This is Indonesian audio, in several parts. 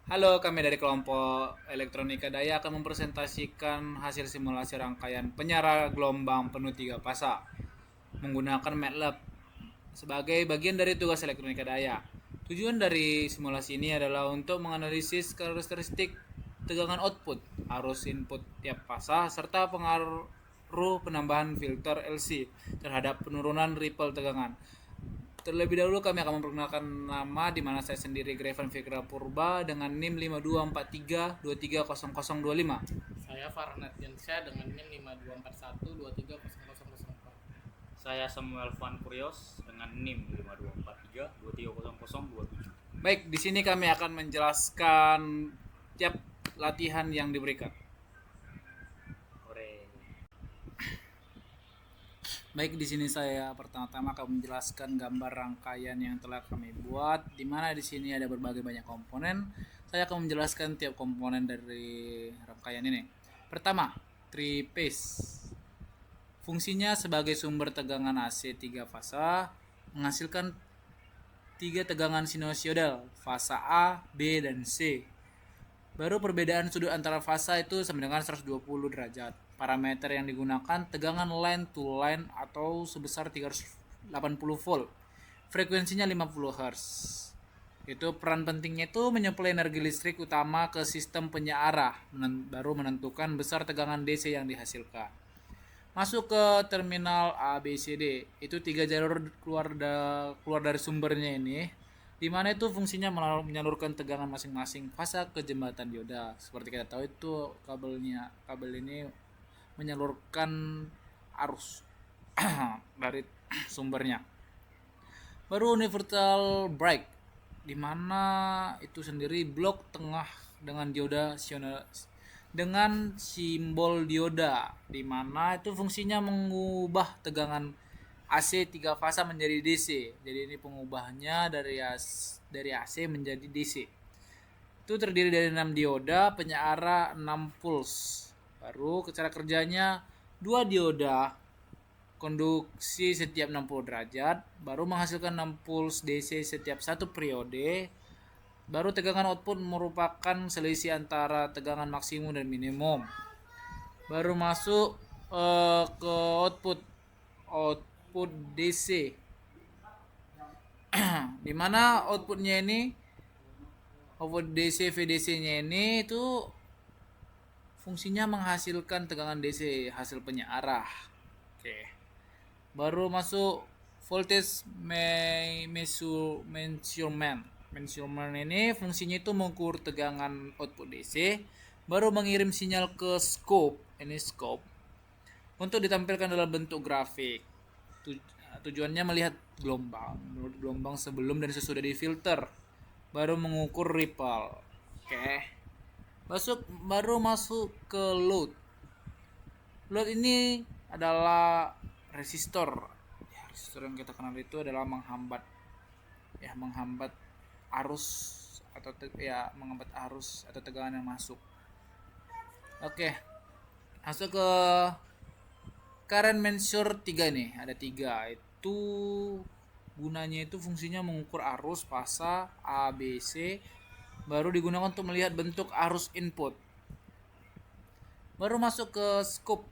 Halo, kami dari kelompok Elektronika Daya akan mempresentasikan hasil simulasi rangkaian penyara gelombang penuh 3 fasa menggunakan MATLAB sebagai bagian dari tugas Elektronika Daya. Tujuan dari simulasi ini adalah untuk menganalisis karakteristik tegangan output, arus input tiap fasa, serta pengaruh penambahan filter LC terhadap penurunan ripple tegangan. Terlebih dahulu kami akan memperkenalkan nama di mana saya sendiri Grevan Fikra Purba dengan NIM 5243230025. Saya Farhanat Diansyah dengan NIM 5241230004. Saya Samuel Van Kurios dengan NIM 5243230027. Baik, di sini kami akan menjelaskan tiap latihan yang diberikan. Ore. Baik, di sini saya pertama-tama akan menjelaskan gambar rangkaian yang telah kami buat, di mana di sini ada berbagai banyak komponen. Saya akan menjelaskan tiap komponen dari rangkaian ini. Pertama, three phase. Fungsinya sebagai sumber tegangan AC 3 fasa, menghasilkan 3 tegangan sinusoidal, fasa A, B, dan C. Baru perbedaan sudut antara fasa itu sama dengan 120 derajat. Parameter yang digunakan tegangan line to line atau sebesar 380 volt. Frekuensinya 50 Hz. Itu peran pentingnya itu menyuplai energi listrik utama ke sistem penyearah, baru menentukan besar tegangan DC yang dihasilkan. Masuk ke terminal A, B, C, D. Itu 3 jalur keluar dari sumbernya ini, di mana itu fungsinya menyalurkan tegangan masing-masing fasa ke jembatan dioda. Seperti kita tahu itu kabel ini menyalurkan arus dari sumbernya. Baru universal break, di mana itu sendiri blok tengah dengan dioda dengan simbol dioda, di mana itu fungsinya mengubah tegangan AC 3 fasa menjadi DC. Jadi ini pengubahnya dari AC menjadi DC. Itu terdiri dari 6 dioda, penyeara 6 pulse. Baru cara kerjanya 2 dioda konduksi setiap 60 derajat, baru menghasilkan 6 pulse DC setiap satu periode. Baru tegangan output merupakan selisih antara tegangan maksimum dan minimum. Baru masuk ke output DC, di mana output DC VDC nya ini itu fungsinya menghasilkan tegangan DC hasil penyearah. Oke. Baru masuk voltage measurement. Measurement ini fungsinya itu mengukur tegangan output DC, baru mengirim sinyal ke scope. Ini scope untuk ditampilkan dalam bentuk grafik. Tujuannya melihat gelombang sebelum dan sesudah di filter, baru mengukur ripple. Oke. Baru masuk ke load. Load ini adalah resistor. Resistor yang kita kenal itu adalah menghambat arus menghambat arus atau tegangan yang masuk. Oke. Masuk ke current measure 3 nih, ada 3. Itu gunanya itu fungsinya mengukur arus fasa A, B, C, baru digunakan untuk melihat bentuk arus input. Baru masuk ke scope.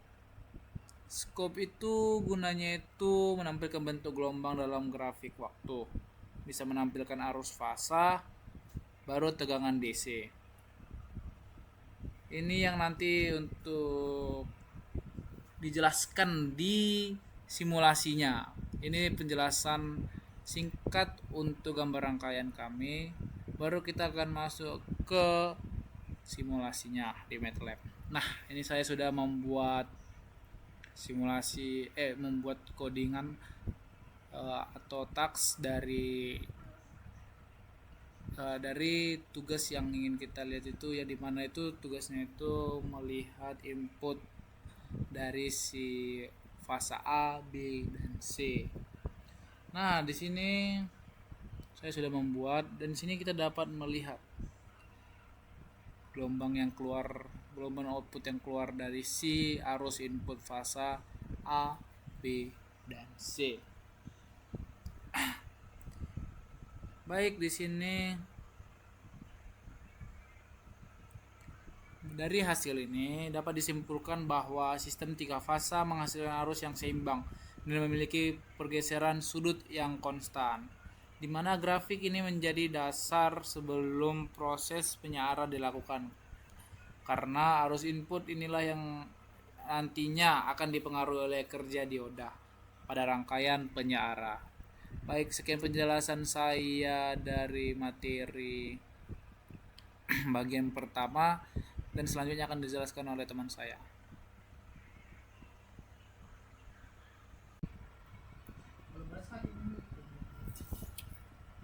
Scope itu gunanya itu menampilkan bentuk gelombang dalam grafik waktu. Bisa menampilkan arus fasa, baru tegangan DC. Ini yang nanti untuk dijelaskan di simulasinya. Ini penjelasan singkat untuk gambar rangkaian kami. Baru kita akan masuk ke simulasinya di MATLAB. Nah, ini saya sudah membuat membuat codingan atau task dari tugas yang ingin kita lihat itu, ya dimana itu tugasnya itu melihat input dari si fasa A, B, dan C. Nah, di sini saya sudah membuat, dan di sini kita dapat melihat gelombang output yang keluar dari C, arus input fasa A, B, dan C. Baik, di sini Dari hasil ini dapat disimpulkan bahwa sistem tiga fasa menghasilkan arus yang seimbang dan memiliki pergeseran sudut yang konstan, di mana grafik ini menjadi dasar sebelum proses penyiaran dilakukan. Karena arus input inilah yang nantinya akan dipengaruhi oleh kerja dioda pada rangkaian penyiaran. Baik, sekian penjelasan saya dari materi bagian pertama, dan selanjutnya akan dijelaskan oleh teman saya.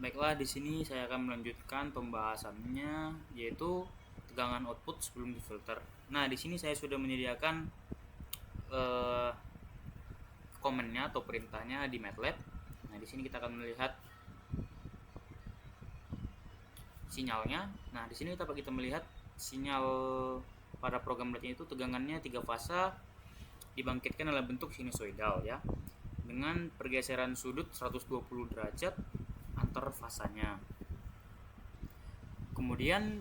Baiklah, di sini saya akan melanjutkan pembahasannya, yaitu tegangan output sebelum difilter. Nah, di sini saya sudah menyediakan komennya atau perintahnya di MATLAB. Nah, di sini kita akan melihat sinyalnya. Nah, di sini dapat kita melihat sinyal pada program LED itu tegangannya 3 fasa dibangkitkan dalam bentuk sinusoidal ya, dengan pergeseran sudut 120 derajat antar fasanya. Kemudian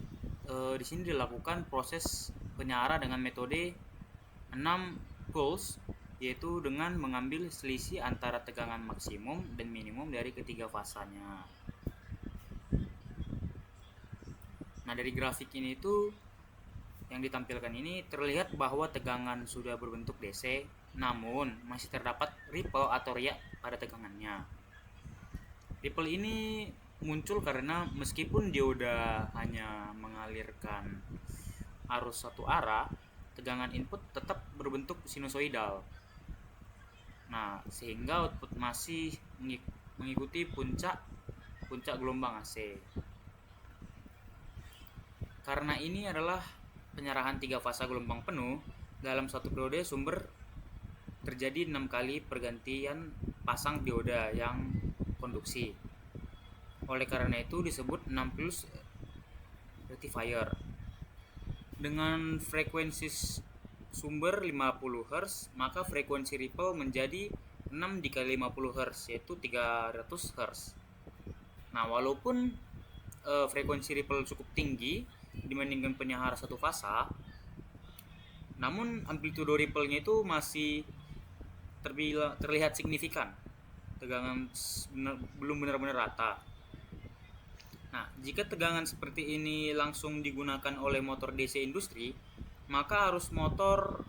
di sini dilakukan proses penyiaran dengan metode 6 pulse, yaitu dengan mengambil selisih antara tegangan maksimum dan minimum dari ketiga fasanya. Nah, dari grafik ini itu yang ditampilkan ini terlihat bahwa tegangan sudah berbentuk DC, namun masih terdapat ripple atau riak pada tegangannya. Ripple ini muncul karena meskipun dioda hanya mengalirkan arus satu arah, tegangan input tetap berbentuk sinusoidal. Nah, sehingga output masih mengikuti puncak gelombang AC. Karena ini adalah penyerahan 3 fasa gelombang penuh, dalam satu periode sumber terjadi 6 kali pergantian pasang dioda yang konduksi. Oleh karena itu disebut 6 pulse rectifier. Dengan frekuensi sumber 50 Hz, maka frekuensi ripple menjadi 6 dikali 50 Hz, yaitu 300 Hz. Nah, walaupun frekuensi ripple cukup tinggi dibandingkan penyahar satu fasa, namun amplitudo ripple-nya itu masih terlihat signifikan. Tegangan belum benar-benar rata. Nah, jika tegangan seperti ini langsung digunakan oleh motor DC industri, maka arus motor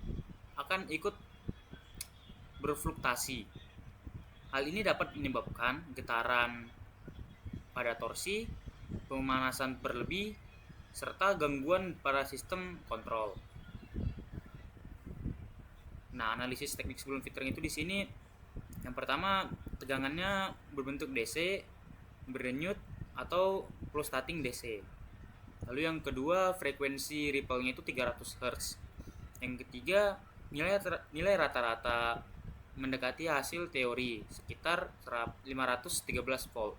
akan ikut berfluktuasi. Hal ini dapat menyebabkan getaran pada torsi, pemanasan berlebih, serta gangguan pada sistem kontrol. Nah, analisis teknik sebelum filtering itu di sini yang pertama, tegangannya berbentuk DC, berdenyut atau pulsating DC. Lalu yang kedua, frekuensi ripple-nya itu 300 Hz. Yang ketiga, nilai rata-rata mendekati hasil teori sekitar 513 volt.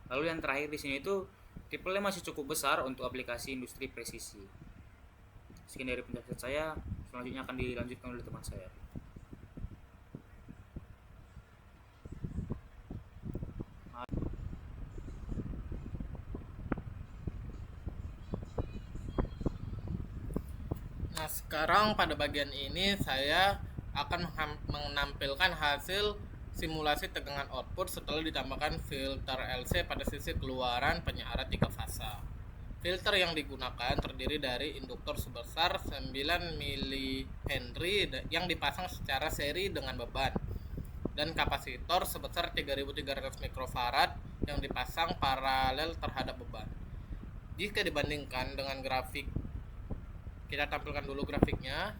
Lalu yang terakhir di sini itu ripple-nya masih cukup besar untuk aplikasi industri presisi. Sekian dari penjelasan saya, selanjutnya akan dilanjutkan oleh teman saya. Nah, sekarang pada bagian ini saya akan menampilkan hasil simulasi tegangan output setelah ditambahkan filter LC pada sisi keluaran penyiaran 3 fasa. Filter yang digunakan terdiri dari induktor sebesar 9 mH yang dipasang secara seri dengan beban, dan kapasitor sebesar 3300 mikrofarad yang dipasang paralel terhadap beban. Jika dibandingkan dengan grafik, kita tampilkan dulu grafiknya.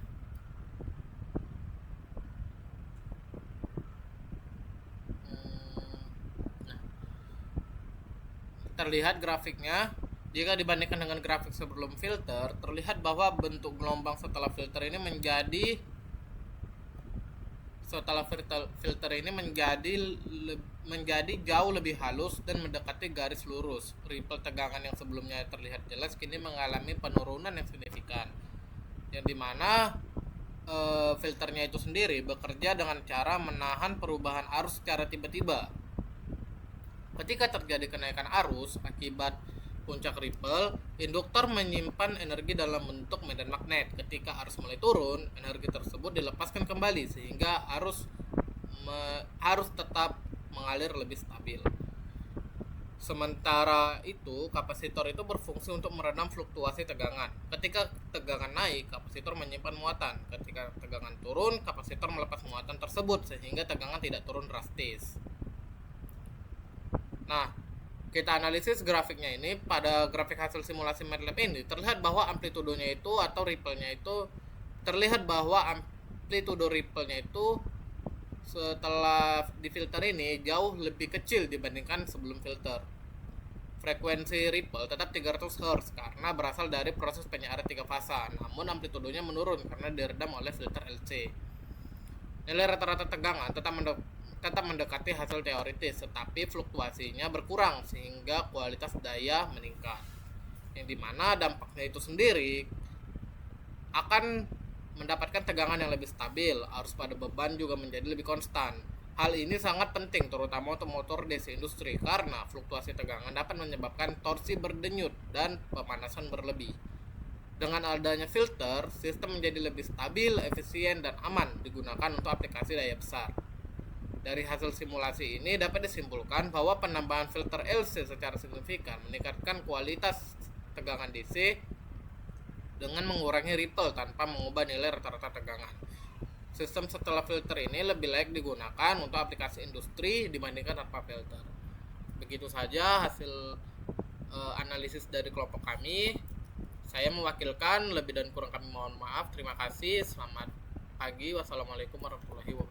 Terlihat grafiknya, jika dibandingkan dengan grafik sebelum filter, terlihat bahwa bentuk gelombang setelah filter ini menjadi jauh lebih halus dan mendekati garis lurus. Ripple tegangan yang sebelumnya terlihat jelas kini mengalami penurunan yang signifikan, yang dimana filternya itu sendiri bekerja dengan cara menahan perubahan arus secara tiba-tiba. Ketika terjadi kenaikan arus akibat puncak ripple, induktor menyimpan energi dalam bentuk medan magnet. Ketika arus mulai turun, energi tersebut dilepaskan kembali sehingga arus tetap mengalir lebih stabil. Sementara itu, kapasitor itu berfungsi untuk meredam fluktuasi tegangan. Ketika tegangan naik, kapasitor menyimpan muatan. Ketika tegangan turun, kapasitor melepas muatan tersebut sehingga tegangan tidak turun drastis. Nah, kita analisis grafiknya ini. Pada grafik hasil simulasi MATLAB ini terlihat bahwa amplitudonya itu atau ripple-nya itu setelah difilter ini jauh lebih kecil dibandingkan sebelum filter. Frekuensi ripple tetap 300 Hz karena berasal dari proses penyiaran 3 fasa, namun amplitudonya menurun karena diredam oleh filter LC. Nilai rata-rata tegangan tetap mendekati hasil teoritis, tetapi fluktuasinya berkurang sehingga kualitas daya meningkat. Yang dimana dampaknya itu sendiri akan mendapatkan tegangan yang lebih stabil, arus pada beban juga menjadi lebih konstan. Hal ini sangat penting terutama untuk motor DC industri karena fluktuasi tegangan dapat menyebabkan torsi berdenyut dan pemanasan berlebih. Dengan adanya filter, sistem menjadi lebih stabil, efisien, dan aman digunakan untuk aplikasi daya besar. Dari hasil simulasi ini dapat disimpulkan bahwa penambahan filter LC secara signifikan meningkatkan kualitas tegangan DC dengan mengurangi ripple tanpa mengubah nilai rata-rata tegangan. Sistem setelah filter ini lebih layak digunakan untuk aplikasi industri dibandingkan tanpa filter. Begitu saja hasil analisis dari kelompok kami. Saya mewakilkan, lebih dan kurang kami mohon maaf. Terima kasih. Selamat pagi. Wassalamualaikum warahmatullahi wabarakatuh.